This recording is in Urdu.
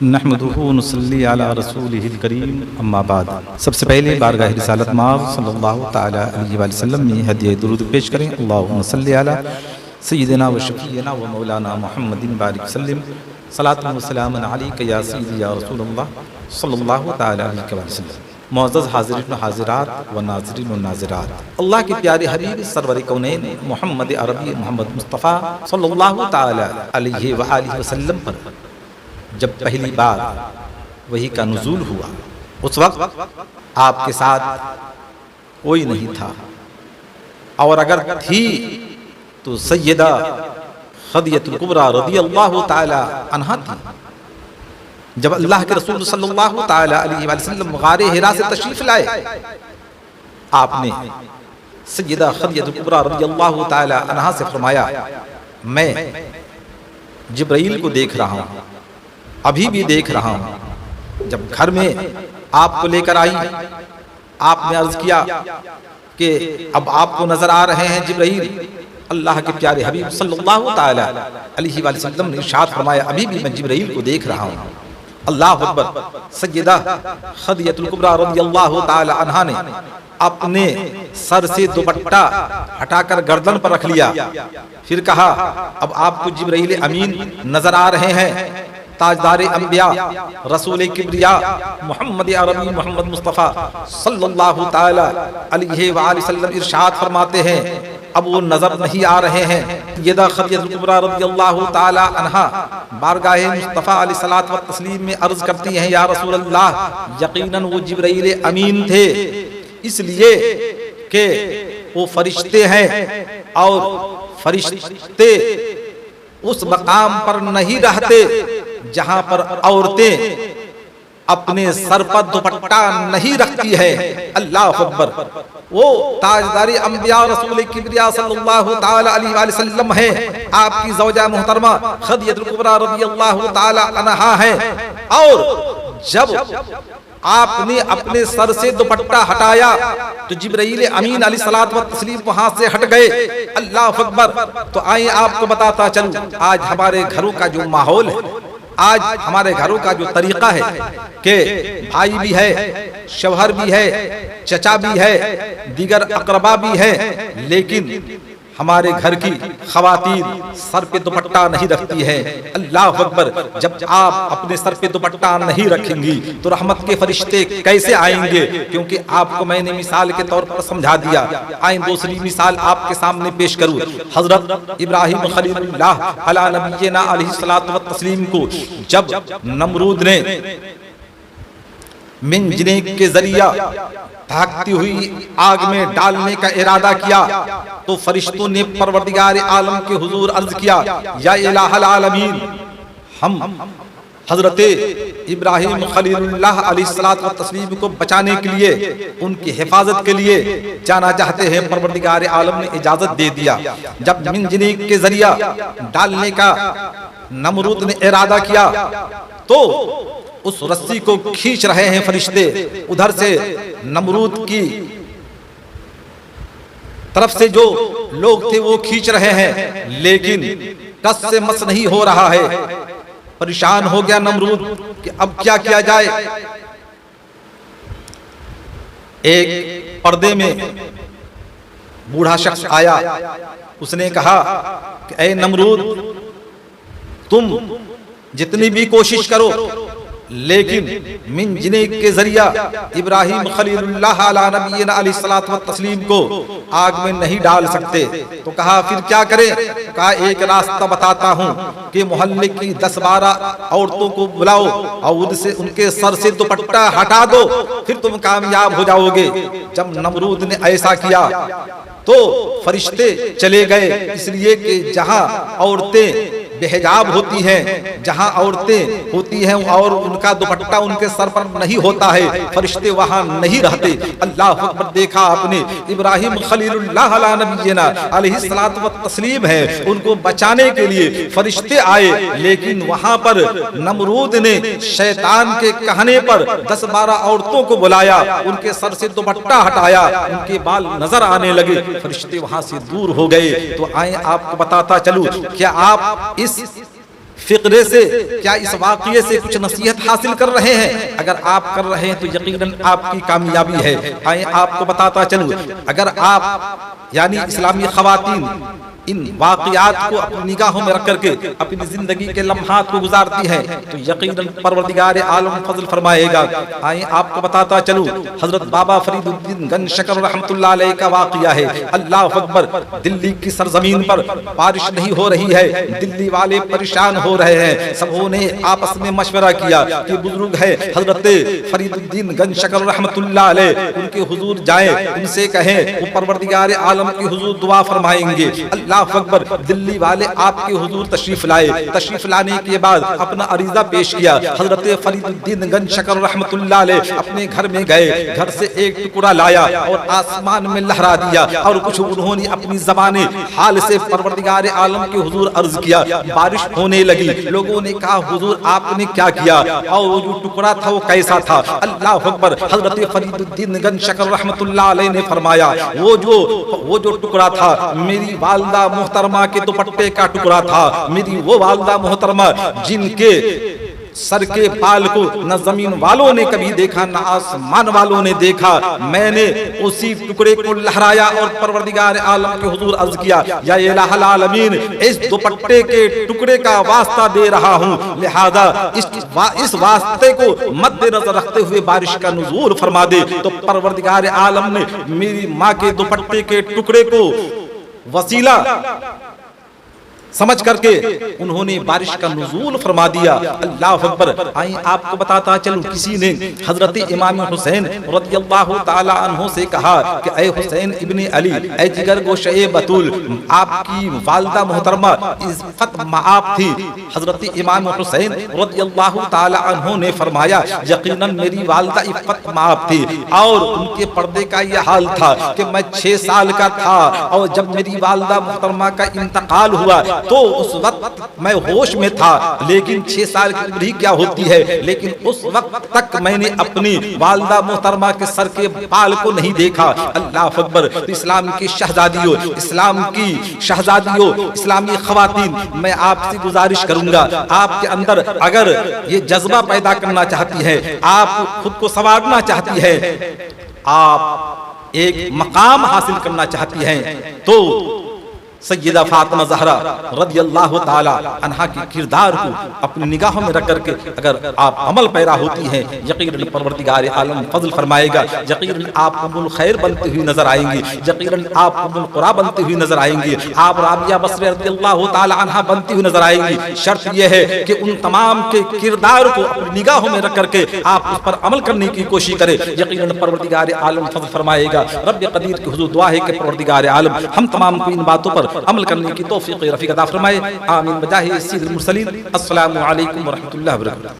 نحمدہ ونصلی علی رسولہ الکریم اما بعد۔ سب سے پہلے بارگاہ رسالت مآب صلی اللہ تعالی علیہ وآلہ وسلم میں ہدیہ درود پیش کریں۔ اللہم صلی علی سیدنا و شفیعنا و مولانا محمد بارک وسلم، صلاۃ و سلام علیک یا سیدی یا رسول اللہ صلی اللہ تعالی علیہ وآلہ وسلم۔ معزز حاضرین و حاضرات و ناظرین و ناظرات، اللہ کے پیارے حبیب سرور کونین محمد عربی محمد مصطفیٰ صلی اللہ تعالی علیہ وآلہ وسلم پر جب پہلی بار وحی کا نزول ہوا، اس وقت آپ کے ساتھ کوئی نہیں تھا، اور اگر تھی تو سیدہ خدیجہ الکبریٰ رضی اللہ تعالی عنہا تھی۔ جب اللہ کے رسول صلی اللہ تعالی علیہ وآلہ وسلم غار حرا سے تشریف لائے، آپ نے سیدہ خدیجہ الکبریٰ رضی اللہ تعالی عنہا سے فرمایا، میں جبرائیل کو دیکھ رہا ہوں، ابھی بھی دیکھ رہا ہوں۔ جب گھر میں آپ کو لے کر آئی، آپ نے عرض کیا کہ اب آپ کو نظر آ رہے ہیں جبرائیل۔ اللہ کے پیارے حبیب صلی اللہ تعالی علیہ وآلہ وسلم نے ارشاد فرمایا، ابھی بھی میں جبرائیل کو دیکھ رہا ہوں۔ اللہ اکبر۔ سیدہ خدیجہ الکبریٰ رضی اللہ تعالی عنہا نے اپنے سر سے دوپٹہ ہٹا کر گردن پر رکھ لیا، پھر کہا، اب آپ کو جبرائیل امین نظر آ رہے ہیں، تاجدار انبیاء رسول کبریا محمد عربی محمد مصطفیٰ صلی اللہ تعالی علیہ وآلہ وسلم ارشاد فرماتے ہیں، اب وہ نظر نہیں آ رہے ہیں۔ سیدہ خدیجہ الکبریٰ رضی اللہ تعالی عنہا بارگاہ مصطفیٰ علیہ الصلوۃ والتسلیم میں عرض کرتی ہیں، یا رسول اللہ، یقیناً وہ جبرائیل امین تھے، اس لیے کہ وہ فرشتے ہیں، اور فرشتے اس مقام پر نہیں رہتے جہاں پر عورتیں اپنے سر پر دوپٹہ نہیں رکھتی ہے۔ اللہ اکبر۔ وہ تاجدار انبیاء رسول کبریا صلی اللہ تعالی علیہ وآلہ وسلم ہے، آپ کی زوجہ محترمہ خدیجہ الکبریٰ رضی اللہ تعالی عنہا ہے، اور جب آپ نے اپنے سر سے دوپٹہ ہٹایا تو جبرائیل امین علیہ الصلوۃ والتسلیم وہاں سے ہٹ گئے۔ اللہ اکبر۔ تو آئیں آپ کو بتاتا چلوں، آج ہمارے گھروں کا جو ماحول ہے، آج ہمارے گھروں کا جو طریقہ ہے کہ بھائی بھی ہے، شوہر بھی ہے، چچا بھی ہے، دیگر اقربا بھی ہے، لیکن ہمارے گھر کی خواتین سر پہ دوپٹہ نہیں رکھتی ہیں۔ اللہ اکبر۔ جب آپ اپنے سر پہ دوپٹہ نہیں رکھیں گی تو رحمت کے فرشتے کیسے آئیں گے؟ کیونکہ آپ کو میں نے مثال کے طور پر سمجھا دیا۔ آئیں دوسری مثال آپ کے سامنے پیش کروں۔ حضرت ابراہیم خلیل اللہ علی نبینا علیہ الصلوۃ والتسلیم کو جب نمرود نے منجنیق کے ذریعہ بھاگتی ہوئی آگ میں ڈالنے کا ارادہ کیا تو فرشتوں نے پروردگار عالم کے حضور عرض کیا، یا الہ العالمین، ہم حضرت ابراہیم خلیل اللہ علیہ الصلوۃ والتسلیم کو بچانے کے لیے، ان کی حفاظت کے لیے جانا چاہتے ہیں۔ پروردگار عالم نے اجازت دے دیا۔ جب منجنیق کے ذریعہ ڈالنے کا نمرود نے ارادہ کیا تو اس رسی کو کھینچ رہے ہیں فرشتے، ادھر سے نمرود کی طرف سے جو لوگ تھے وہ کھینچ رہے ہیں، لیکن کس سے مس نہیں ہو رہا ہے۔ پریشان ہو گیا نمرود کہ اب کیا کیا جائے۔ ایک پردے میں بوڑھا شخص آیا، اس نے کہا کہ اے نمرود، تم جتنی بھی کوشش کرو لیکن منجنیق کے ذریعہ ابراہیم خلیل اللہ علی نبینا علیہ الصلوۃ والتسلیم کو آگ میں نہیں ڈال سکتے۔ تو کہا پھر کیا کریں؟ کہا ایک راستہ بتاتا ہوں کہ محلے کی 10-12 عورتوں کو بلاؤ اور ان کے سر سے دوپٹہ ہٹا دو، پھر تم کامیاب ہو جاؤ گے۔ جب نمرود نے ایسا کیا تو فرشتے چلے گئے، اس لیے کہ جہاں عورتیں بے حجاب ہوتی ہیں، جہاں عورتیں ہوتی ہیں اور ان کا دوپٹہ ان کے سر پر نہیں ہوتا ہے، فرشتے وہاں نہیں رہتے۔ اللہ اکبر۔ دیکھا آپ نے ابراہیم خلیل اللہ علی نبینا علیہ الصلوۃ والتسلیم ہے، ان کو بچانے کے لیے فرشتے آئے، لیکن وہاں پر نمرود نے شیطان کے کہنے پر 10-12 عورتوں کو بلایا، ان کے سر سے دوپٹہ ہٹایا، ان کے بال نظر آنے لگے، فرشتے وہاں سے دور ہو گئے۔ تو آئیں آپ کو بتاتا چلوں، کیا آپ اس فقرے سے کیا اس واقعے سے کچھ نصیحت حاصل کر رہے ہیں؟ اگر آپ کر رہے ہیں تو یقیناً آپ کی کامیابی ہے۔ آئیں آپ کو بتاتا چلوں، اگر آپ یعنی اسلامی خواتین ان واقعات کو اپنی نگاہوں میں رکھ کر کے اپنی زندگی کے لمحات کو گزارتی ہیں تو یقیناً پروردگار عالم فضل فرمائے گا۔ آئیں آپ کو بتاتا چلوں، حضرت بابا فرید الدین گنج شکر رحمت اللہ علیہ کا واقعہ ہے۔ اللہ اکبر، دلی کی سرزمین پر بارش نہیں ہو رہی ہے، دلی والے پریشان ہو رہے ہیں۔ سبوں نے آپس میں مشورہ کیا کہ بزرگ ہے حضرت فرید الدین گنج شکر رحمت اللہ علیہ، ان کے حضور جائیں، ان سے کہیں وہ پروردگار عالم کے حضور دعا فرمائیں گے۔ اللہ اکبر، دلی والے آپ کے حضور تشریف لائے۔ تشریف لانے کے بعد اپنا عریضہ پیش کیا۔ حضرت فرید الدین گنج شکر رحمت اللہ علیہ اپنے گھر میں گئے، گھر سے ایک ٹکڑا لایا اور آسمان میں لہرا دیا اور کچھ انہوں نے اپنی زبان حال سے پروردگار عالم کے حضور عرض کیا۔ بارش ہونے لگی، لوگوں نے کہا حضور آپ نے کیا کیا اور وہ جو ٹکڑا تھا وہ کیسا تھا؟ اللہ اکبر، حضرت فرید الدین گنج شکر رحمت اللہ علیہ نے فرمایا وہ جو ٹکڑا تھا میری والدہ محترمہ کے دوپٹے کا ٹکڑا تھا۔ میری وہ والدہ محترمہ جن کے سر کے بال کو نہ زمین والوں نے کبھی دیکھا نہ آسمان والوں نے دیکھا، میں نے اسی ٹکڑے کو لہرایا اور پروردگار عالم کے حضور عرض کیا یا الہ العالمین، اس دوپٹے کے ٹکڑے کا واسطہ دے رہا ہوں، لہذا اس واسطے کو مد نظر رکھتے ہوئے بارش کا نزول فرما دے۔ تو پروردگار عالم نے میری ماں کے دوپٹے کے ٹکڑے کو وسیلہ سمجھ کر کے انہوں نے بارش کا نزول فرما دیا۔ اللہ اکبر، آئیں آپ کو بتاتا چلوں، کسی نے حضرت امام حسین رضی اللہ تعالی عنہ سے کہا کہ اے حسین ابن علی، اے جگر گوشے بطول، آپ کی والدہ محترمہ عزت مآب تھی۔ حضرت امام حسین رضی اللہ تعالی عنہ نے فرمایا یقیناً میری والدہ عزت مآب تھی اور ان کے پردے کا یہ حال تھا کہ میں 6 سال کا تھا اور جب میری والدہ محترمہ کا انتقال ہوا تو اس وقت میں ہوش میں تھا، لیکن 6 سال کی عمر ہی کیا ہوتی ہے، لیکن اس وقت تک میں نے اپنی والدہ محترمہ کے سر کے بال کو نہیں دیکھا۔ اللہ اکبر، اسلام کی شہزادیوں، اسلام کی شہزادیوں، اسلامی خواتین، میں آپ سے گزارش کروں گا، آپ کے اندر اگر یہ جذبہ پیدا کرنا چاہتی ہے، آپ خود کو سنوارنا چاہتی ہے، آپ ایک مقام حاصل کرنا چاہتی ہیں تو سیدہ فاطمہ زہرا رضی اللہ تعالی عنہا کی کردار کو اپنی نگاہوں میں رکھ کر کے اگر آپ عمل پیرا ہوتی ہیں، یقیناً پروردگار عالم فضل فرمائے گا، یقیناً آپ ام الخیر بنتی ہوئی نظر آئیں گی، یقیناً آپ ام القرا بنتی ہوئی نظر آئیں گی، آپ رابعہ بصری رضی اللہ تعالی عنہا بنتی ہوئی نظر آئیں گی۔ شرط یہ ہے کہ ان تمام کے کردار کو اپنی نگاہوں میں رکھ کر کے آپ اس پر عمل کرنے کی کوشش کریں، یقیناً پروردگار عالم فضل فرمائے گا۔ رب قدیر کی حضور دعا ہے کہ پروردگار عالم ہم تمام کو ان باتوں پر عمل کرنے کی توفیق رفیق عطا فرمائے، آمین بجاہ سید المرسلین۔ السلام علیکم ورحمۃ اللہ وبرکاتہ۔